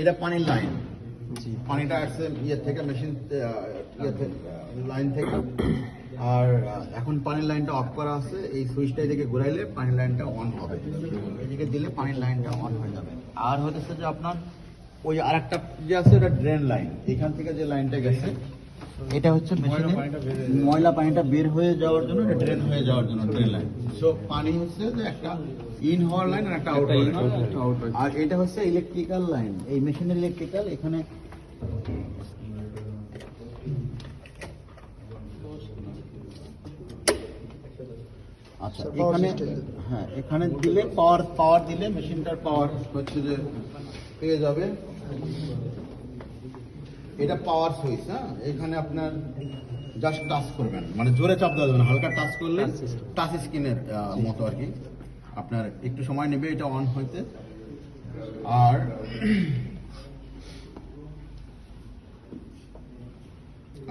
এটা পানির লাইন, পানিটা আসছে ইয়ে থেকে, মেশিন লাইন থেকে। আর এখন পানির লাইনটা অফ করা আছে, এই সুইচটা এদিকে ঘুরাইলে পানির লাইনটা অন হবে, এদিকে দিলে পানির লাইনটা অন হয়ে যাবে। আর হচ্ছে যে আপনার ওই আরেকটা যে আছে ওটা ড্রেন লাইন, এখান থেকে যে লাইনটা গেছে এটা হচ্ছে ময়লা পানিটা বের হয়ে যাওয়ার জন্য, এটা ড্রেন হয়ে যাওয়ার জন্য ড্রেন লাইন। সো পানি হচ্ছে যে একটা ইন হওয়ার লাইন আর একটা আউট লাইন। আর এটা হচ্ছে ইলেকট্রিক্যাল লাইন, এই মেশিনের ইলেকট্রিক্যাল। এখানে আচ্ছা এখানে, হ্যাঁ এখানে দিলে পাওয়ার দিলে মেশিনটার পাওয়ার হচ্ছে যে পেয়ে যাবে। এটা পাওয়ার সুইচ। হ্যাঁ, এখানে আপনার জাস্ট টাচ করবেন, মানে জোরে চাপ দেওয়া যাবে না, হালকা টাচ করলে টাচ স্ক্রিনের মতো আর কি। আপনার একটু সময় নেবে এটা অন হইতে। আর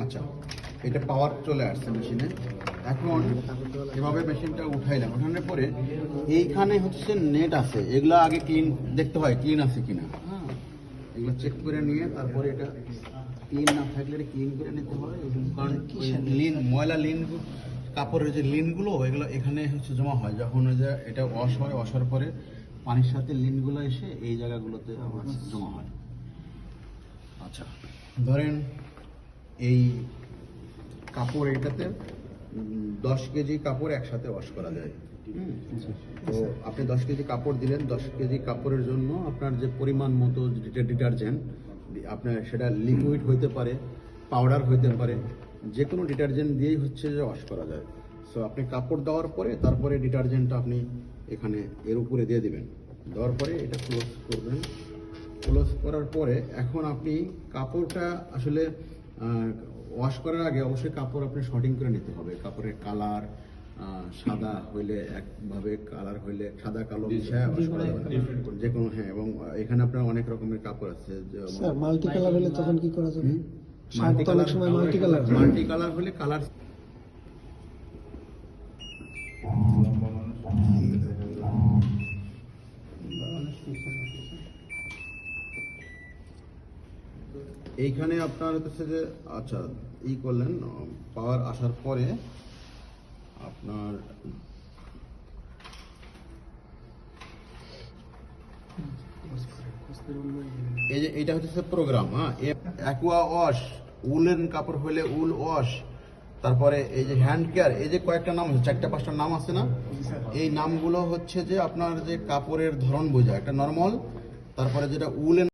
আচ্ছা, এটা পাওয়ার চলে আসছে মেশিনে। এখন এভাবে মেশিনটা উঠাইলাম, উঠানোর পরে এইখানে হচ্ছে নেট আছে, এগুলো আগে ক্লিন দেখতে হয় ক্লিন আছে কিনা। হ্যাঁ, এগুলো চেক করে নিয়ে তারপরে এটা ক্লিন না থাকলে এটা ক্লিন করে নিতে হয়। কারণ লিন, ময়লা লিন, কাপড়ের যে লিনগুলো এগুলো এখানে হচ্ছে জমা হয়। যখন ওই যে এটা ওয়াশ হয়, ওয়াশার পরে পানির সাথে লিনগুলো এসে এই জায়গাগুলোতে আবার জমা হয়। আচ্ছা ধরেন এই কাপড়, এটাতে 10 কেজি কাপড় একসাথে ওয়াশ করা যায়। তো আপনি 10 কেজি কাপড় দিলেন, 10 কেজি কাপড়ের জন্য আপনার যে পরিমাণ মতো ডিটারজেন্ট, আপনার সেটা লিকুইড হইতে পারে, পাউডার হইতে পারে, যে কোনো ডিটারজেন্ট দিয়েই হচ্ছে যে ওয়াশ করা যায়। সো আপনি কাপড় দেওয়ার পরে তারপরে ডিটারজেন্টটা আপনি এখানে এর উপরে দিয়ে দিবেন, দেওয়ার পরে এটা ক্লোজ করবেন। ক্লোজ করার পরে এখন আপনি কাপড়টা আসলে ওয়াশ করার আগে অবশ্যই কাপড় আপনি শর্টিং করে নিতে হবে। কাপড়ের কালার সাদা হইলে একভাবে, কালার হইলে সাদা কালো মিশায় ওয়াশ করা যাবে যে কোনো। হ্যাঁ, এবং এখানে আপনার অনেক রকমের কাপড় আছে। স্যার মাল্টি কালার হলে তখন কি করা যাবে? মাল্টি কালার হলে কালার এইখানে আপনার হচ্ছে যে আচ্ছা করলেন, পাওয়ার আসার পরে আপনার এই যে এইটা হচ্ছে প্রোগ্রাম। হ্যাঁ, অ্যাকুয়া ওয়াশ, উলের কাপড় হলে উল ওয়াশ, তারপরে এই যে হ্যান্ড কেয়ার, এই যে কয়েকটা নাম আছে, 4-5টা নাম আছে না? এই নামগুলো হচ্ছে যে আপনার যে কাপড়ের ধরন বোঝায়, একটা নর্মাল, তারপরে যেটা উলেন